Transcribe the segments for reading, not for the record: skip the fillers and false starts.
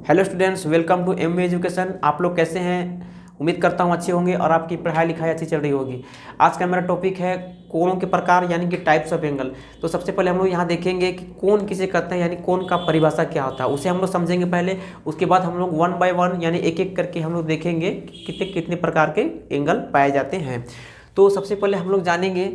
Hello students, welcome to M education. आप लोग कैसे हैं? उम्मीद करता हूं अच्छे होंगे और आपकी पढ़ाई लिखाई अच्छी चल रही होगी। आज का मेरा टॉपिक है कोणों के प्रकार यानी कि टाइप्स ऑफ एंगल। तो सबसे पहले हम लोग यहाँ देखेंगे कि कोण किसे कहते हैं, यानी कोण का परिभाषा क्या होता है, उसे हम लोग समझेंगे पहले। उसके बाद हम लोग वन बाय वन यानी एक एक करके हम लोग देखेंगे कि कितने कितने प्रकार के एंगल पाए जाते हैं। तो सबसे पहले हम लोग जानेंगे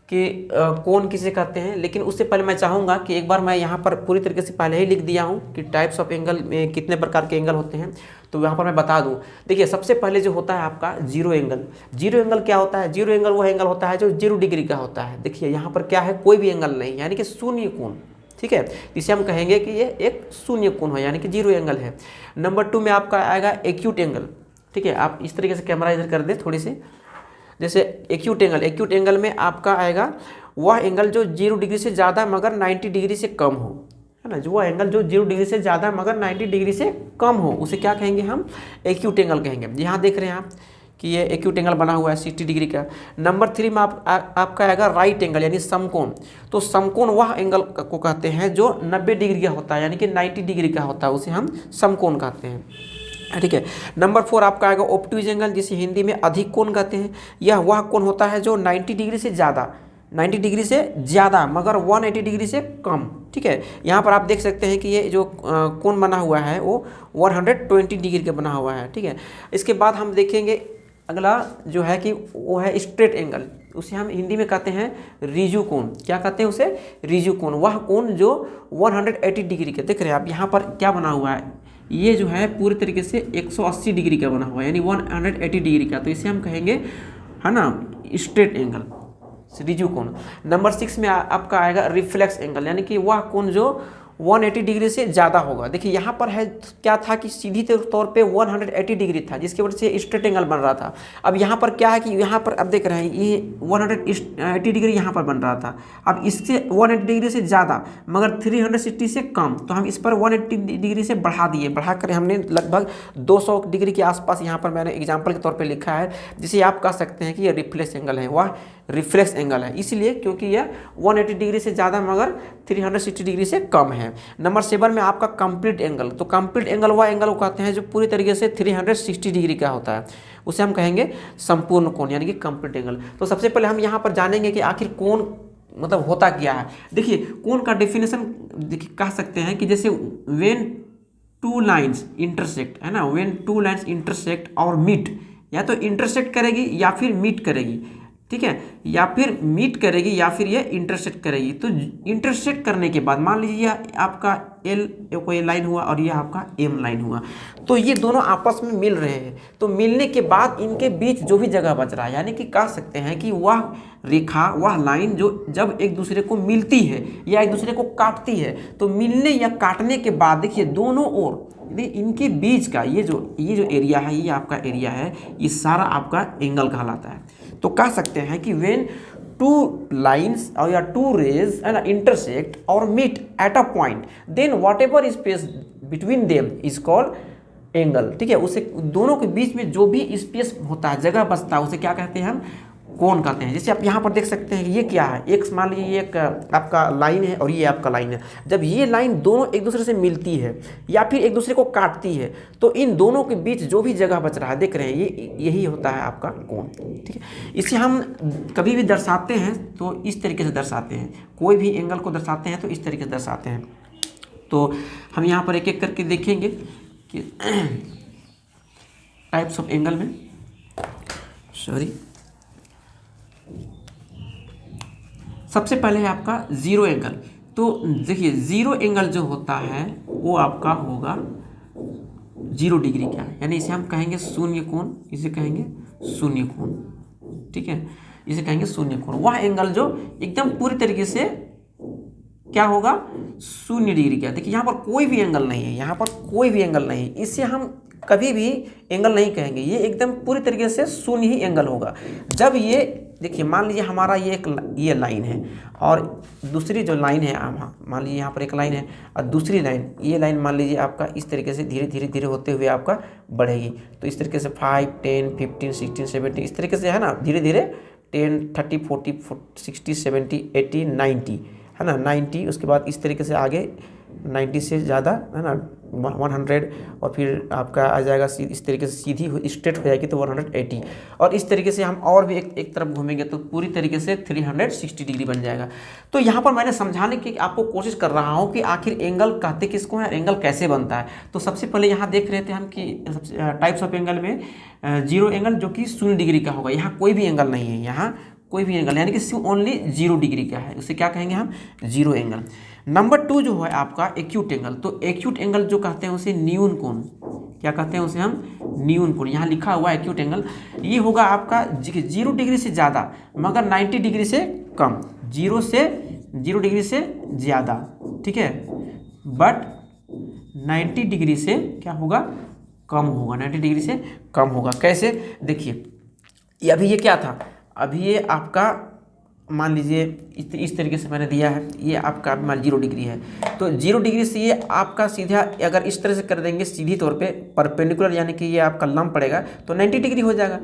कि कोण किसे कहते हैं, लेकिन उससे पहले मैं चाहूँगा कि एक बार मैं यहाँ पर पूरी तरीके से पहले ही लिख दिया हूँ कि टाइप्स ऑफ एंगल में कितने प्रकार के एंगल होते हैं। तो यहाँ पर मैं बता दूँ, देखिए सबसे पहले जो होता है आपका जीरो एंगल। जीरो एंगल क्या होता है? जीरो एंगल वो एंगल होता है जो 0 डिग्री का होता है। देखिए यहाँ पर क्या है, कोई भी एंगल नहीं, यानी कि शून्य कोण। ठीक है, इसे हम कहेंगे कि ये एक शून्य कोण है, यानी कि जीरो एंगल है। नंबर 2 में आपका आएगा एक्यूट एंगल। ठीक है, आप इस तरीके से कैमरा इधर कर दे थोड़ी सी, जैसे एक्यूट एंगल। एक्यूट एंगल में आपका आएगा वह एंगल जो 0 डिग्री से ज़्यादा मगर 90 डिग्री से कम हो, है ना। जो वह एंगल जो 0 डिग्री से ज़्यादा मगर 90 डिग्री से कम हो, उसे क्या कहेंगे? हम एक्यूट एंगल कहेंगे। यहाँ देख रहे हैं आप कि ये एक्यूट एंगल बना हुआ है 60 डिग्री का। नंबर 3 में आपका आएगा राइट एंगल यानी समकोण। तो समकोण वह एंगल को कहते हैं जो 90 डिग्री का होता है, यानी कि 90 डिग्री का होता है, उसे हम समकोण कहते हैं। ठीक है। नंबर 4 आपका आएगा ऑब्टयूज एंगल, जिसे हिंदी में अधिक कोण कहते हैं। यह वह कोण होता है जो 90 डिग्री से ज़्यादा, 90 डिग्री से ज़्यादा मगर 180 डिग्री से कम। ठीक है, यहाँ पर आप देख सकते हैं कि ये जो कोण बना हुआ है वो 120 डिग्री का बना हुआ है। ठीक है, इसके बाद हम देखेंगे अगला जो है कि वो है स्ट्रेट एंगल। उसे हम हिंदी में कहते हैं रिजु कोण। क्या कहते हैं उसे? रिजु कोण। वह कोण जो 180 डिग्री के, देख रहे हैं आप यहाँ पर क्या बना हुआ है, ये जो है पूरे तरीके से 180 डिग्री का बना हुआ है, यानी 180 डिग्री का। तो इसे हम कहेंगे, है ना, स्ट्रेट एंगल, रिजु कोण। नंबर 6 में आपका आएगा रिफ्लेक्स एंगल, यानी कि वह कोण जो 180 डिग्री से ज़्यादा होगा। देखिए यहाँ पर है क्या था कि सीधी तौर पे 180 डिग्री था, जिसकी वजह से स्ट्रेट एंगल बन रहा था। अब यहाँ पर क्या है कि यहाँ पर अब देख रहे हैं ये 180 डिग्री यहाँ पर बन रहा था। अब इससे 180 डिग्री से ज़्यादा मगर 360 से कम, तो हम इस पर 180 डिग्री से बढ़ा दिए। बढ़ा कर हमने लगभग 200 डिग्री के आसपास यहाँ पर मैंने एग्जाम्पल के तौर पर लिखा है, जिसे आप कह सकते हैं कि ये रिफ्लेक्स एंगल है। वह रिफ्लेक्स एंगल है इसलिए क्योंकि यह 180 डिग्री से ज़्यादा मगर 360 डिग्री से कम है। नंबर 7 में आपका कंप्लीट एंगल। तो कंप्लीट एंगल वह एंगल को कहते हैं जो पूरी तरीके से 360 डिग्री का होता है, उसे हम कहेंगे संपूर्ण कोण, यानी कि कंप्लीट एंगल। तो सबसे पहले हम यहाँ पर जानेंगे कि आखिर कोण मतलब होता क्या है। देखिए कोण का डेफिनेशन देखिए कह सकते हैं कि जैसे व्हेन टू लाइन्स इंटरसेक्ट, है ना, व्हेन टू लाइन्स इंटरसेक्ट और मीट, या तो इंटरसेक्ट करेगी या फिर मीट करेगी। ठीक है, या फिर मीट करेगी या फिर ये इंटरसेक्ट करेगी। तो इंटरसेक्ट करने के बाद मान लीजिए आपका एल कोई लाइन हुआ और ये आपका एम लाइन हुआ, तो ये दोनों आपस में मिल रहे हैं। तो मिलने के बाद इनके बीच जो भी जगह बच रहा है, यानी कि कह सकते हैं कि वह रेखा, वह लाइन जो जब एक दूसरे को मिलती है या एक दूसरे को काटती है, तो मिलने या काटने के बाद देखिए दोनों ओर इनके बीच का ये जो एरिया है, ये आपका एरिया है, ये सारा आपका एंगल कहलाता है। तो कह सकते हैं कि व्हेन टू लाइन्स और या टू रेज है ना इंटरसेक्ट और meet at a point, then whatever space between them is called angle. ठीक है, उसे दोनों के बीच में जो भी स्पेस होता है, जगह बचता है, उसे क्या कहते हैं? हम कोण कहते हैं। जैसे आप यहाँ पर देख सकते हैं कि ये क्या है, एक मान लीजिए ये एक आपका लाइन है और ये आपका लाइन है। जब ये लाइन दोनों एक दूसरे से मिलती है या फिर एक दूसरे को काटती है, तो इन दोनों के बीच जो भी जगह बच रहा है, देख रहे हैं, यही होता है आपका कोण। ठीक है, इसे हम कभी भी दर्शाते हैं तो इस तरीके से दर्शाते हैं, कोई भी एंगल को दर्शाते हैं तो इस तरीके से दर्शाते हैं। तो हम यहाँ पर एक एक करके देखेंगे कि टाइप्स ऑफ एंगल में, सबसे पहले है आपका जीरो एंगल। तो देखिए जीरो एंगल जो होता है वो आपका होगा 0 डिग्री का, यानी इसे हम कहेंगे शून्य कोण, इसे कहेंगे शून्य कोण। ठीक है, इसे कहेंगे शून्य कोण। वह एंगल जो एकदम पूरी तरीके से क्या होगा, 0 डिग्री का। देखिए यहाँ पर कोई भी एंगल नहीं है, यहाँ पर कोई भी एंगल नहीं है, इसे हम कभी भी एंगल नहीं कहेंगे, ये एकदम पूरी तरीके से शून्य ही एंगल होगा। जब ये देखिए मान लीजिए हमारा ये लाइन है और दूसरी जो लाइन है, मान लीजिए यहाँ पर एक लाइन है और दूसरी लाइन, ये लाइन मान लीजिए आपका इस तरीके से धीरे धीरे होते हुए आपका बढ़ेगी। तो इस तरीके से 5, 10, 15, 16, 17 इस तरीके से, है ना, धीरे धीरे 10, 30, 40, 60, 70, 80, 90, है ना, 90, उसके बाद इस तरीके से आगे 90 से ज़्यादा, है ना, 100 और फिर आपका आ जाएगा इस तरीके से सीधी स्ट्रेट हो जाएगी तो 180 और इस तरीके से हम और भी एक तरफ घूमेंगे तो पूरी तरीके से 360 डिग्री बन जाएगा। तो यहाँ पर मैंने समझाने की आपको कोशिश कर रहा हूँ कि आखिर एंगल कहते किसको है, एंगल कैसे बनता है। तो सबसे पहले यहाँ देख रहे थे हम कि टाइप्स ऑफ एंगल में जीरो एंगल जो कि 0 डिग्री का होगा, यहाँ कोई भी एंगल नहीं है, यहाँ कोई भी एंगल यानी कि ओनली 0 डिग्री का है, उसे क्या कहेंगे हम, जीरो एंगल। नंबर 2 जो है आपका एक्यूट एंगल, तो एक्यूट एंगल जो कहते हैं उसे न्यून कोण, क्या कहते हैं उसे हम, न्यून कोण। यहाँ लिखा हुआ है एक्यूट एंगल, ये होगा आपका 0 डिग्री से ज़्यादा मगर 90 डिग्री से कम, 0 डिग्री से ज़्यादा, ठीक है, बट 90 डिग्री से क्या होगा, कम होगा, 90 डिग्री से कम होगा। कैसे, देखिए ये अभी ये क्या था, अभी ये आपका मान लीजिए इस तरीके से मैंने दिया है, ये आपका मान 0 डिग्री है, तो 0 डिग्री से ये आपका सीधा अगर इस तरह से कर देंगे सीधी तौर पे परपेंडिकुलर यानी कि ये आपका लंब पड़ेगा तो 90 डिग्री हो जाएगा,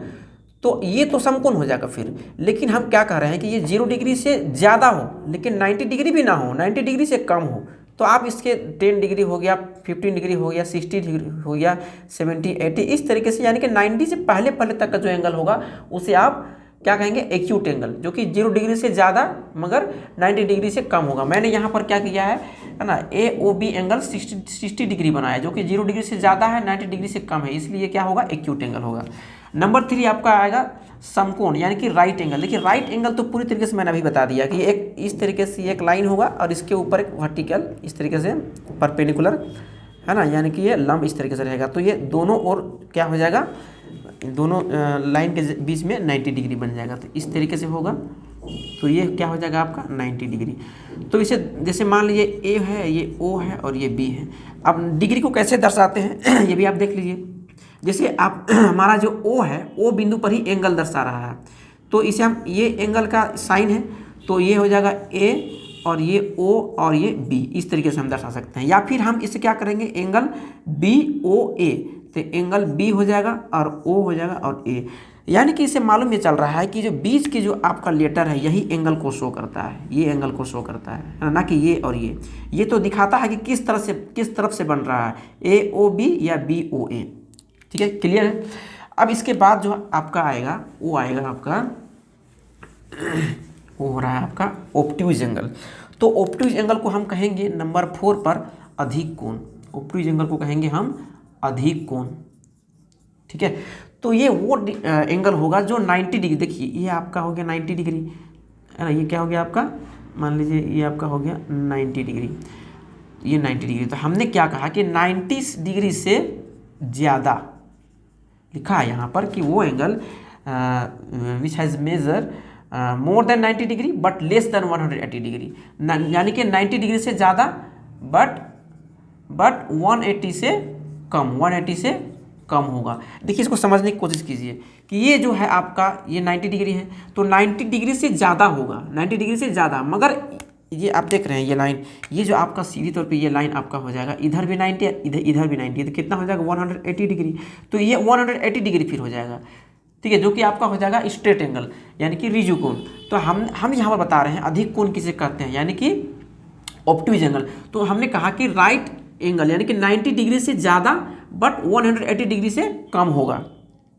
तो ये तो समकोण हो जाएगा फिर। लेकिन हम क्या कह रहे हैं कि ये 0 डिग्री से ज़्यादा हो लेकिन 90 डिग्री भी ना हो, 90 डिग्री से कम हो, तो आप इसके 10 डिग्री हो गया, 15 डिग्री हो गया, 60 डिग्री हो गया, 70, 80 इस तरीके से, यानी कि 90 से पहले तक का जो एंगल होगा उसे आप क्या कहेंगे, एक्यूट एंगल, जो कि 0 डिग्री से ज़्यादा मगर 90 डिग्री से कम होगा। मैंने यहाँ पर क्या किया है ना, AOB एंगल 60 डिग्री बनाया, जो कि 0 डिग्री से ज़्यादा है, 90 डिग्री से कम है, इसलिए क्या होगा, एक्यूट एंगल होगा। नंबर 3 आपका आएगा समकोण यानी कि राइट एंगल। देखिए राइट एंगल तो पूरी तरीके से मैंने अभी बता दिया कि एक इस तरीके से एक लाइन होगा और इसके ऊपर एक वर्टिकल इस तरीके से परपेंडिकुलर, है ना, यानी कि ये लंब इस तरीके से रहेगा, तो ये दोनों ओर क्या हो जाएगा, दोनों लाइन के बीच में 90 डिग्री बन जाएगा, तो इस तरीके से होगा, तो ये क्या हो जाएगा आपका 90 डिग्री। तो इसे जैसे मान लीजिए A है, ये O है और ये B है। अब डिग्री को कैसे दर्शाते हैं ये भी आप देख लीजिए। जैसे आप हमारा जो O है, O बिंदु पर ही एंगल दर्शा रहा है, तो इसे हम, ये एंगल का साइन है तो ये हो जाएगा A और ये O और ये B, इस तरीके से हम दर्शा सकते हैं। या फिर हम इसे क्या करेंगे, एंगल BOA, तो एंगल B हो जाएगा और O हो जाएगा और A, यानी कि इसे मालूम ये चल रहा है कि जो बीच के जो आपका लेटर है यही एंगल को शो करता है, ये एंगल को शो करता है ना कि ये और ये तो दिखाता है कि किस तरफ से बन रहा है, AOB या BOA, ठीक है, क्लियर है। अब इसके बाद जो आपका आएगा वो आएगा आपका वो हो रहा है आपका ऑब्ट्यूज एंगल। तो ऑब्ट्यूज एंगल को हम कहेंगे नंबर 4 पर अधिक कोण, ऑब्ट्यूज एंगल को कहेंगे हम अधिक कोण, ठीक है। तो ये वो एंगल होगा जो 90 डिग्री, देखिए ये आपका हो गया 90 डिग्री, है ना, ये क्या हो गया आपका, मान लीजिए ये आपका हो गया 90 डिग्री, ये 90 डिग्री। तो हमने क्या कहा कि 90 डिग्री से ज़्यादा लिखा है यहाँ पर कि वो angle which has measure more than 90 degree but less than 180 degree, यानी कि 90 डिग्री से ज़्यादा बट 180 से कम, 180 से कम होगा। देखिए इसको समझने की कोशिश कीजिए कि ये जो है आपका ये 90 डिग्री है, तो 90 डिग्री से ज़्यादा होगा, 90 डिग्री से ज़्यादा, मगर ये आप देख रहे हैं ये लाइन, ये जो आपका सीधी तौर पे ये लाइन आपका हो जाएगा, इधर भी 90 इधर भी 90, तो कितना हो जाएगा 180 डिग्री, तो ये 180 डिग्री फिर हो जाएगा, ठीक है, जो कि आपका हो जाएगा स्ट्रेट एंगल यानी कि रिजु कोण। तो हम यहाँ पर बता रहे हैं अधिक कोण किसे कहते हैं, यानी कि ऑब्ट्यूज एंगल। तो हमने कहा कि राइट एंगल यानी कि 90 डिग्री से ज़्यादा बट 180 डिग्री से कम होगा,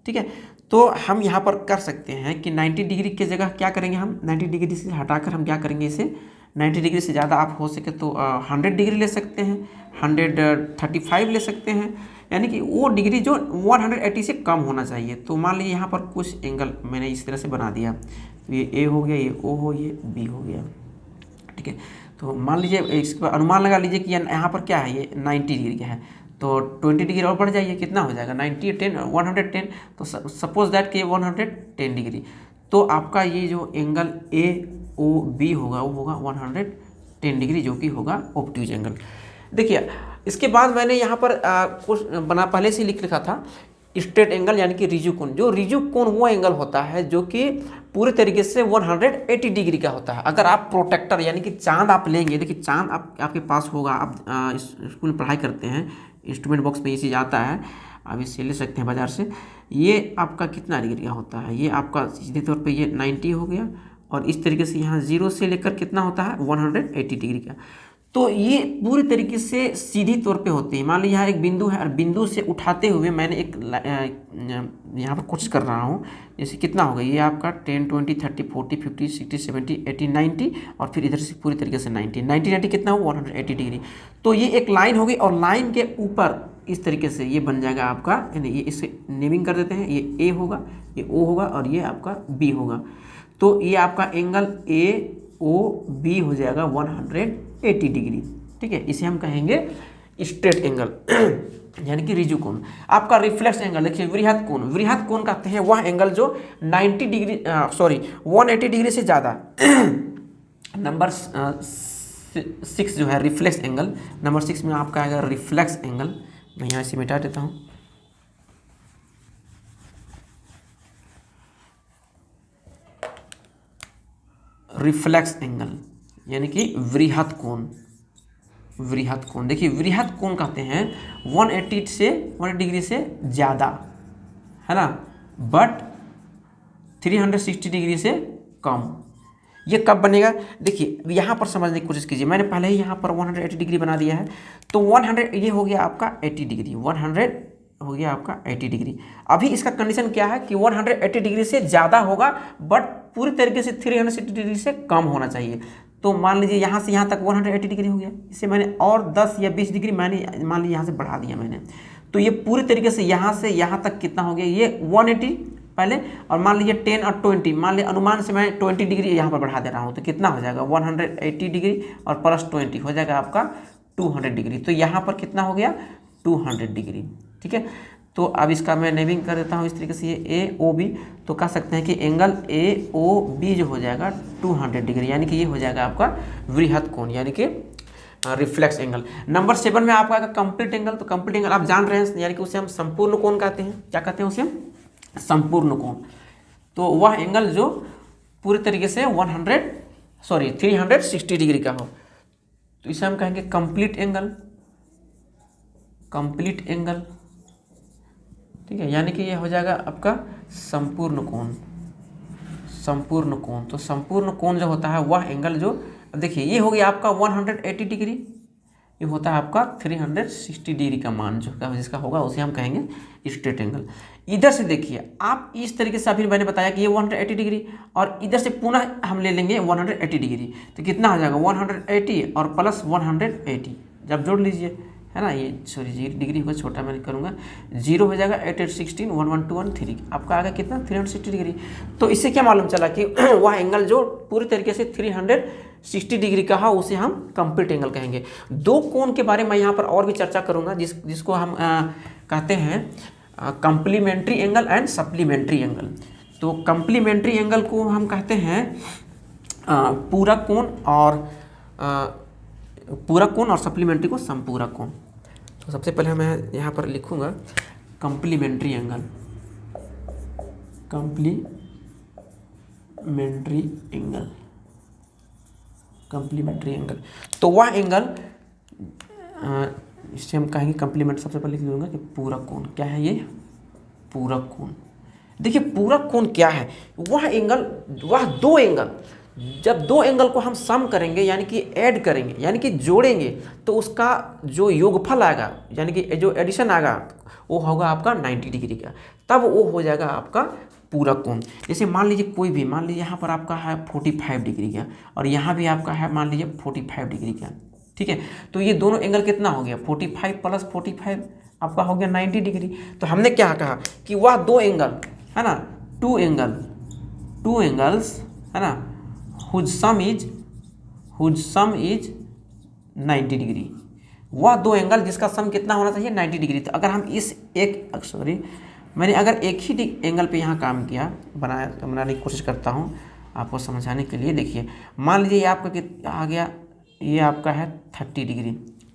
ठीक है। तो हम यहाँ पर कर सकते हैं कि 90 डिग्री की जगह क्या करेंगे, हम 90 डिग्री से हटाकर हम क्या करेंगे, इसे 90 डिग्री से ज़्यादा आप हो सके तो 100 डिग्री ले सकते हैं, 135 ले सकते हैं, यानी कि वो डिग्री जो 180 से कम होना चाहिए। तो मान लीजिए यहाँ पर कुछ एंगल मैंने इस तरह से बना दिया, तो ये A हो गया, ये O हो, ये B हो गया, ठीक है। तो मान लीजिए इसका अनुमान लगा लीजिए कि यहाँ पर क्या है, ये 90 डिग्री का है, तो 20 डिग्री और बढ़ जाइए, कितना हो जाएगा 90 10 110, तो सपोज दैट कि 110 डिग्री, तो आपका ये जो एंगल AOB होगा वो होगा 110 डिग्री, जो कि होगा ऑब्ट्यूज एंगल। देखिए इसके बाद मैंने यहाँ पर कुछ पहले से लिख रखा था स्ट्रेट एंगल यानी कि रिजु कोण। जो रिजु कोण वो एंगल होता है जो कि पूरे तरीके से 180 डिग्री का होता है। अगर आप प्रोटेक्टर यानी कि चांद आप लेंगे, देखिए चांद आपके पास होगा, आप स्कूल में पढ़ाई करते हैं, इंस्ट्रूमेंट बॉक्स में ये चीज़ आता है, आप इसे ले सकते हैं बाज़ार से। ये आपका कितना डिग्री का होता है, ये आपका सीधे तौर पे ये 90 हो गया, और इस तरीके से यहाँ 0 से लेकर कितना होता है 180 डिग्री का। तो ये पूरी तरीके से सीधी तौर पे होते हैं। मान लीजिए यहाँ एक बिंदु है और बिंदु से उठाते हुए मैंने एक यहाँ पर कोशिश कर रहा हूँ, जैसे कितना होगा ये आपका 10, 20, 30, 40, 50, 60, 70, 80, 90 और फिर इधर से पूरी तरीके से 90 कितना हो 180 डिग्री। तो ये एक लाइन होगी और लाइन के ऊपर इस तरीके से ये बन जाएगा आपका, यानी ये इसे नेमिंग कर देते हैं, ये ए होगा, ये ओ होगा और ये आपका बी होगा। तो ये आपका एंगल ए ओ बी हो जाएगा 180 डिग्री। ठीक है, इसे हम कहेंगे स्ट्रेट एंगल यानी कि रिजु कोण। आपका रिफ्लेक्स एंगल देखिए वृहत कोण, वृहत कोण कहते हैं वह एंगल जो 90 डिग्री 180 डिग्री से ज़्यादा नंबर 6 जो है रिफ्लेक्स एंगल, नंबर 6 में आपका आएगा रिफ्लेक्स एंगल। मैं यहाँ से मिटा देता हूँ। रिफ्लेक्स एंगल यानी कि वृहत कोण, वृहत कोण देखिए वृहत कोण कहते हैं 180 डिग्री से ज़्यादा, है ना, बट 360 डिग्री से कम। ये कब बनेगा देखिए यहाँ पर समझने की कोशिश कीजिए। मैंने पहले ही यहाँ पर 180 डिग्री बना दिया है, तो 100 ये हो गया आपका 80 डिग्री, 100 हो गया आपका 80 डिग्री। अभी इसका कंडीशन क्या है कि 180 डिग्री से ज़्यादा होगा बट पूरी तरीके से 360 डिग्री से कम होना चाहिए। तो मान लीजिए यहाँ से यहाँ तक 180 डिग्री हो गया, इसे मैंने और 10 या 20 डिग्री मैंने मान लीजिए यहाँ से बढ़ा दिया मैंने, तो ये पूरी तरीके से यहाँ तक कितना हो गया, ये 180 पहले, और मान लीजिए 10 और 20, मान लीजिए अनुमान से मैं 20 डिग्री यहाँ पर बढ़ा दे रहा हूँ, तो कितना हो जाएगा 180 डिग्री और प्लस 20 हो जाएगा आपका 200 डिग्री। तो यहाँ पर कितना हो गया 200 डिग्री। ठीक है, तो अब इसका मैं नेमिंग कर देता हूँ इस तरीके से, ये ए ओ बी, तो कह सकते हैं कि एंगल ए ओ बी जो हो जाएगा 200 डिग्री, यानी कि ये हो जाएगा आपका वृहत कोण यानी कि रिफ्लेक्स एंगल। नंबर 7 में आपका आएगा कंप्लीट एंगल। तो कंप्लीट एंगल आप जान रहे हैं, यानी कि उसे हम संपूर्ण कोण कहते हैं। क्या कहते हैं उसे, संपूर्ण कोण। तो वह एंगल जो पूरी तरीके से 360 डिग्री का हो, तो इसे हम कहेंगे कंप्लीट एंगल, कंप्लीट एंगल। ठीक है, यानी कि ये हो जाएगा आपका संपूर्ण कोण, संपूर्ण कोण। तो संपूर्ण कोण जो होता है वह एंगल जो, अब देखिए ये हो गया आपका 180 डिग्री, ये होता है आपका 360 डिग्री का मान जो जिसका होगा उसे हम कहेंगे स्ट्रेट एंगल। इधर से देखिए आप इस तरीके से, अभी मैंने बताया कि ये 180 डिग्री और इधर से पुनः हम ले लेंगे 180 डिग्री, तो कितना हो जाएगा 180 और प्लस 180, जब जोड़ लीजिए, है ना, ये सॉरी 0 डिग्री होगा, छोटा मैं करूँगा, 0 हो जाएगा 8 8 16 1 1 2 1 3, आपका आएगा कितना 360 डिग्री। तो इससे क्या मालूम चला कि वह एंगल जो पूरी तरीके से 360 डिग्री का है उसे हम कंप्लीट एंगल कहेंगे। दो कोण के बारे में यहाँ पर और भी चर्चा करूँगा, जिसको हम कहते हैं complementary angle and supplementary angle. तो कम्प्लीमेंट्री एंगल को हम कहते हैं पूरक कोण, और पूरक कोण, और सप्लीमेंट्री को संपूरक कोण। तो सबसे पहले मैं यहाँ पर लिखूँगा complementary angle, complementary angle, complementary angle. तो वह एंगल इससे हम कहेंगे कम्प्लीमेंट, सबसे पहले लिख लूँगा कि पूरक कोण। क्या है ये पूरक कोण। देखिए पूरक कोण क्या है, वह एंगल, वह दो एंगल, जब दो एंगल को हम सम करेंगे यानी कि ऐड करेंगे यानी कि जोड़ेंगे, तो उसका जो योगफल आएगा यानी कि जो एडिशन आएगा वो होगा आपका 90 डिग्री का, तब वो हो जाएगा आपका पूरक कोण। जैसे मान लीजिए कोई भी, मान लीजिए यहाँ पर आपका है 45 डिग्री का और यहाँ भी आपका है मान लीजिए 45 डिग्री का। ठीक है, तो ये दोनों एंगल कितना हो गया 45 प्लस 45 आपका हो गया 90 डिग्री। तो हमने क्या कहा कि वह दो एंगल है ना, टू एंगल्स है ना, whose sum is 90 डिग्री। वह दो एंगल जिसका सम कितना होना चाहिए 90 डिग्री। तो अगर हम इस मैंने अगर एक ही एंगल पे यहाँ काम किया, बनाने की कोशिश करता हूँ आपको समझाने के लिए। देखिए मान लीजिए ये आपका आ गया, ये आपका है 30 डिग्री।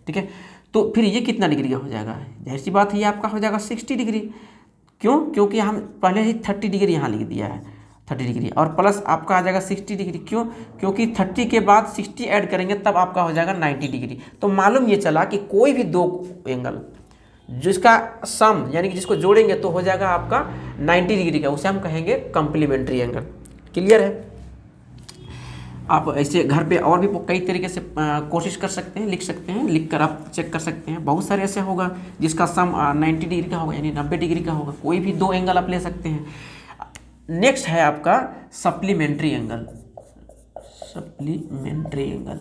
ठीक है, तो फिर ये कितना डिग्री का हो जाएगा, जाहिर सी बात है ये आपका हो जाएगा 60 डिग्री। क्यों, क्योंकि हम पहले ही 30 डिग्री यहाँ लिख दिया है 30 डिग्री, और प्लस आपका आ जाएगा 60 डिग्री। क्यों, क्योंकि 30 के बाद 60 ऐड करेंगे तब आपका हो जाएगा 90 डिग्री। तो मालूम ये चला कि कोई भी दो एंगल जिसका सम यानी कि जिसको जोड़ेंगे तो हो जाएगा आपका 90 डिग्री का, उसे हम कहेंगे कम्प्लीमेंट्री एंगल। क्लियर है। आप ऐसे घर पे और भी कई तरीके से कोशिश कर सकते हैं, लिख सकते हैं, लिख कर आप चेक कर सकते हैं। बहुत सारे ऐसे होगा जिसका सम 90 डिग्री का होगा, यानी 90 डिग्री का होगा। कोई भी दो एंगल आप ले सकते हैं। नेक्स्ट है आपका सप्लीमेंट्री एंगल। सप्लीमेंट्री एंगल,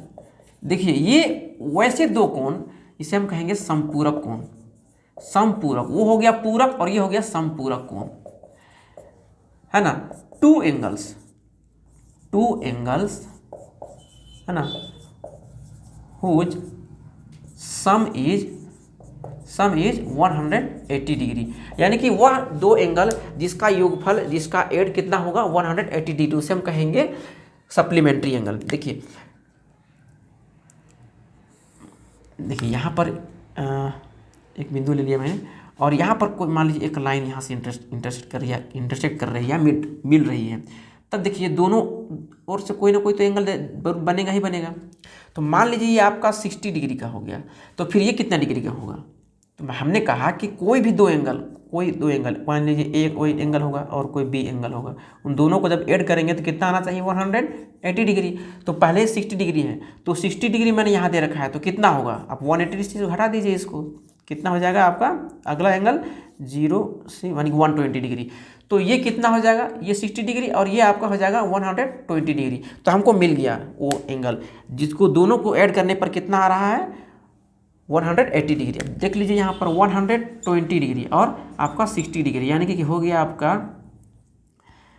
देखिए ये वैसे दो कोण, इसे हम कहेंगे समपूरक कोण। समपूरक, वो हो गया पूरक और ये हो गया समपूरक कोण, है ना। टू एंगल्स है ना, हुज सम इज 180 डिग्री, यानी कि वह दो एंगल जिसका योगफल, जिसका एड कितना होगा 180 डिग्री, उसे हम कहेंगे सप्लीमेंट्री एंगल। देखिए यहाँ पर एक बिंदु ले लिया मैंने, और यहाँ पर कोई मान लीजिए एक लाइन यहाँ से इंटरसेक्ट कर रही है या मिल रही है, तब देखिए दोनों ओर से कोई ना कोई तो एंगल बनेगा ही बनेगा। तो मान लीजिए ये आपका 60 डिग्री का हो गया, तो फिर ये कितना डिग्री का होगा। तो हमने कहा कि कोई दो एंगल मान लीजिए एक कोई एंगल होगा और कोई बी एंगल होगा, उन दोनों को जब ऐड करेंगे तो कितना आना चाहिए 180 डिग्री। तो पहले 60 डिग्री है, तो 60 डिग्री मैंने यहाँ दे रखा है, तो कितना होगा, आप 180 से घटा दीजिए इसको, कितना हो जाएगा आपका अगला एंगल 0 से यानी 120 डिग्री। तो ये कितना हो जाएगा, ये 60 डिग्री और ये आपका हो जाएगा 120 डिग्री। तो हमको मिल गया वो एंगल जिसको दोनों को ऐड करने पर कितना आ रहा है 180 डिग्री। अब देख लीजिए यहाँ पर 120 डिग्री और आपका 60 डिग्री, यानी कि हो गया आपका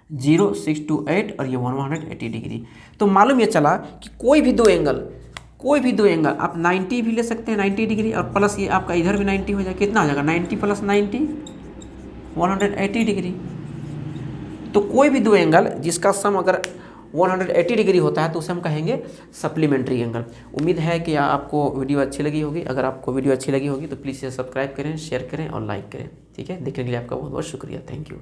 0, 6 to 8 और ये 180 डिग्री। तो मालूम ये चला कि कोई भी दो एंगल आप 90 भी ले सकते हैं, 90 डिग्री, और प्लस ये आपका इधर भी 90 हो जाएगा, कितना हो जाएगा 90 + 90 180 डिग्री। तो कोई भी दो एंगल जिसका सम अगर 180 डिग्री होता है तो उसे हम कहेंगे सप्लीमेंट्री एंगल। उम्मीद है कि आपको वीडियो अच्छी लगी होगी। अगर आपको वीडियो अच्छी लगी होगी तो प्लीज़ इसे सब्सक्राइब करें, शेयर करें और लाइक करें। ठीक है, देखने के लिए आपका बहुत बहुत शुक्रिया। Thank you.